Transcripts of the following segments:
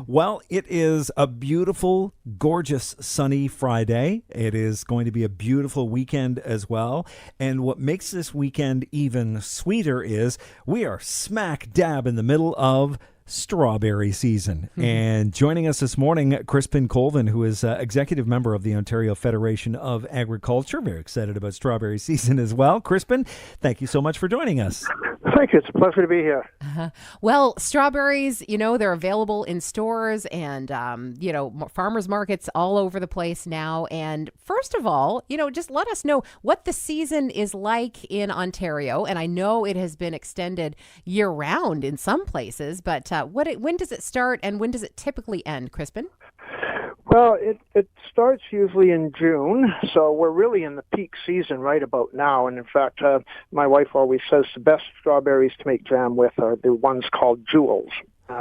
Well, it is a beautiful, gorgeous, sunny Friday. It is going to be a beautiful weekend as well. And what makes this weekend even sweeter is we are smack dab in the middle of strawberry season. And joining us this morning, Crispin Colvin, who is executive member of the Ontario Federation of Agriculture. Very excited about strawberry season as well. Crispin, thank you so much for joining us. Thank you. It's a pleasure to be here. Well, strawberries, they're available in stores and, farmers markets all over the place now. And first of all, just let us know what the season is like in Ontario. And I know it has been extended year round in some places, but when does it start and when does it typically end, Crispin? Well, it starts usually in June, so we're really in the peak season right about now. And in fact, my wife always says the best strawberries to make jam with are the ones called jewels.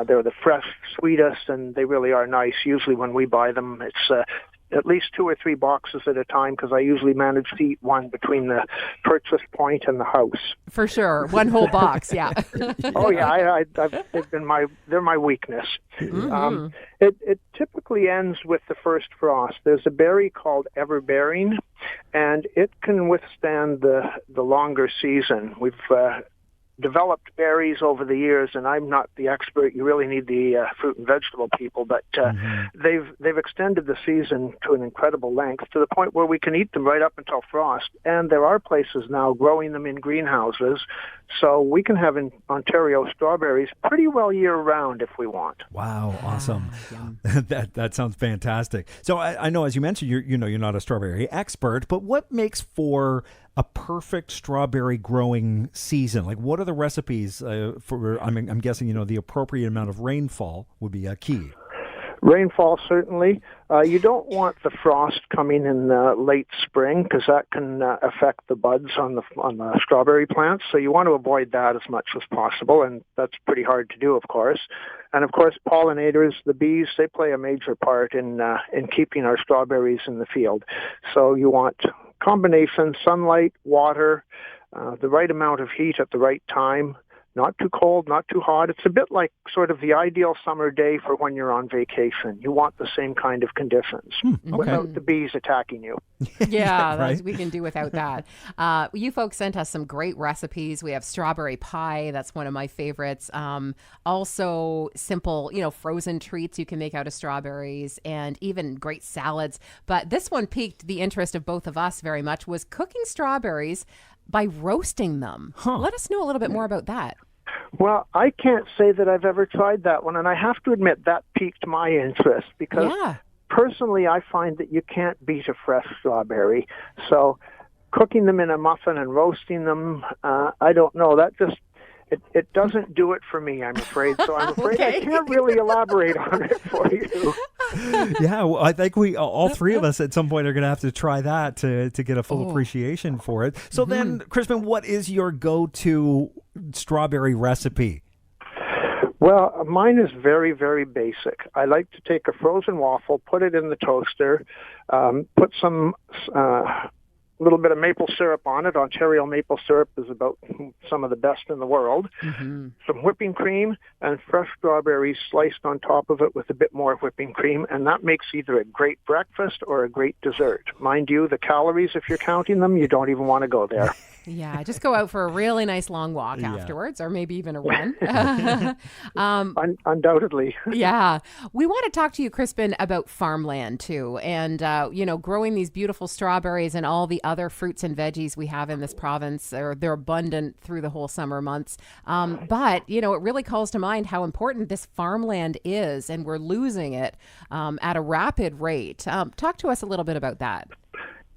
They're the fresh, sweetest, and they really are nice. Usually when we buy them, it's at least 2 or 3 boxes at a time because I usually manage to eat one between the purchase point and the house. For sure. One whole box, yeah. Oh, yeah. They're my weakness. Mm-hmm. It typically ends with the first frost. There's a berry called everbearing, and it can withstand the longer season. We've developed berries over the years, and I'm not the expert. You really need the fruit and vegetable people, but they've extended the season to an incredible length to the point where we can eat them right up until frost. And there are places now growing them in greenhouses, so we can have in Ontario strawberries pretty well year-round if we want. Wow, awesome. That sounds fantastic. So I know, as you mentioned, you're not a strawberry expert, but what makes for a perfect strawberry growing season? Like, what are the recipes for? I'm guessing the appropriate amount of rainfall would be a key. Rainfall, certainly. You don't want the frost coming in late spring because that can affect the buds on the strawberry plants. So you want to avoid that as much as possible, and that's pretty hard to do, of course. And of course, pollinators, the bees, they play a major part in keeping our strawberries in the field. So you want combination, sunlight, water, the right amount of heat at the right time, not too cold, not too hot. It's a bit like sort of the ideal summer day for when you're on vacation. You want the same kind of conditions without the bees attacking you. Yeah, right? We can do without that. You folks sent us some great recipes. We have strawberry pie. That's one of my favorites. Also simple, frozen treats you can make out of strawberries and even great salads. But this one piqued the interest of both of us very much, was cooking strawberries by roasting them. Let us know a little bit more about that. Well, I can't say that I've ever tried that one, and I have to admit that piqued my interest because personally I find that you can't beat a fresh strawberry. So cooking them in a muffin and roasting them, I don't know. That just it doesn't do it for me, I'm afraid. So I'm afraid I can't really elaborate on it for you. Yeah, well, I think we all three of us at some point are going to have to try that to get a full appreciation for it. So then, Crispin, what is your go-to strawberry recipe? Well, mine is very, very basic. I like to take a frozen waffle, put it in the toaster, put some little bit of maple syrup on it. Ontario maple syrup is about some of the best in the world. Some whipping cream and fresh strawberries sliced on top of it with a bit more whipping cream, and that makes either a great breakfast or a great dessert. Mind you, the calories, if you're counting them, you don't even want to go there. Yeah, just go out for a really nice long walk afterwards, or maybe even a run. Undoubtedly. Yeah. We want to talk to you, Crispin, about farmland too. And, growing these beautiful strawberries and all the other fruits and veggies we have in this province. They're abundant through the whole summer months. But, it really calls to mind how important this farmland is, and we're losing it at a rapid rate. Talk to us a little bit about that.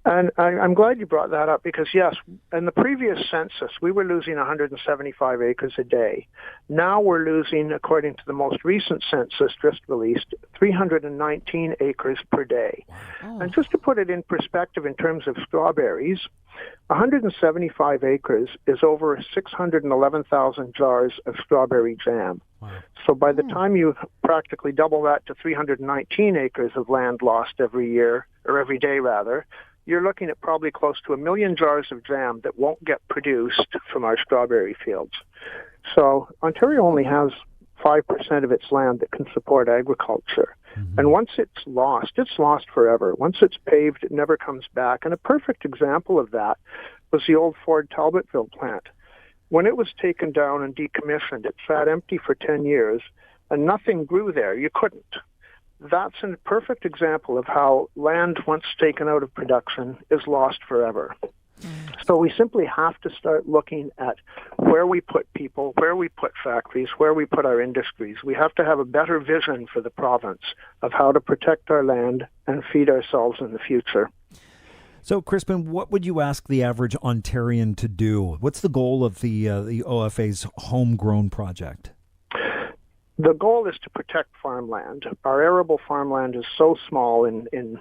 And I'm glad you brought that up because, yes, in the previous census, we were losing 175 acres a day. Now we're losing, according to the most recent census just released, 319 acres per day. Wow. And just to put it in perspective in terms of strawberries, 175 acres is over 611,000 jars of strawberry jam. Wow. So by the time you practically double that to 319 acres of land lost every year, or every day rather, you're looking at probably close to 1 million jars of jam that won't get produced from our strawberry fields. So Ontario only has 5% of its land that can support agriculture. And once it's lost forever. Once it's paved, it never comes back. And a perfect example of that was the old Ford Talbotville plant. When it was taken down and decommissioned, it sat empty for 10 years, and nothing grew there. You couldn't. That's a perfect example of how land, once taken out of production, is lost forever. So we simply have to start looking at where we put people, where we put factories, where we put our industries. We have to have a better vision for the province of how to protect our land and feed ourselves in the future. So, Crispin, what would you ask the average Ontarian to do? What's the goal of the OFA's homegrown project? The goal is to protect farmland. Our arable farmland is so small in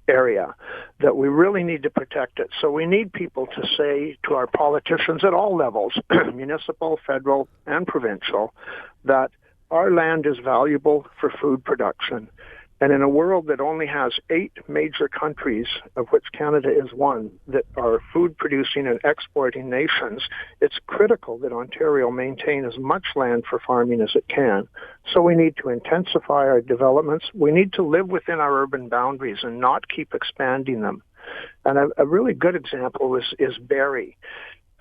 area that we really need to protect it. So we need people to say to our politicians at all levels, municipal, federal, and provincial, that our land is valuable for food production. And in a world that only has 8 major countries, of which Canada is one, that are food-producing and exporting nations, it's critical that Ontario maintain as much land for farming as it can. So we need to intensify our developments. We need to live within our urban boundaries and not keep expanding them. And a really good example is Barrie.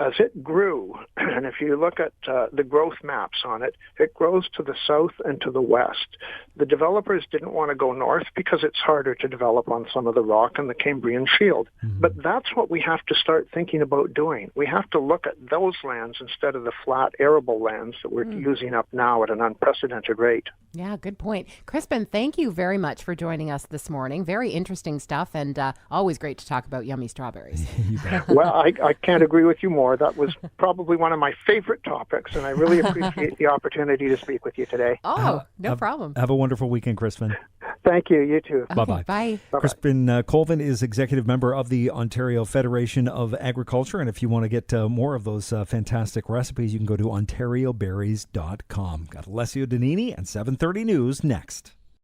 As it grew, and if you look at the growth maps on it, it grows to the south and to the west. The developers didn't want to go north because it's harder to develop on some of the rock in the Cambrian Shield. But that's what we have to start thinking about doing. We have to look at those lands instead of the flat arable lands that we're using up now at an unprecedented rate. Yeah, good point. Crispin, thank you very much for joining us this morning. Very interesting stuff, and always great to talk about yummy strawberries. Well, I can't agree with you more. That was probably one of my favorite topics, and I really appreciate the opportunity to speak with you today. Oh, no problem. Have a wonderful weekend, Crispin. Thank you. You too. Okay, Bye-bye. Bye. Crispin Colvin is executive member of the Ontario Federation of Agriculture, and if you want to get more of those fantastic recipes, you can go to ontarioberries.com. Got Alessio Danini and 7:30 News next.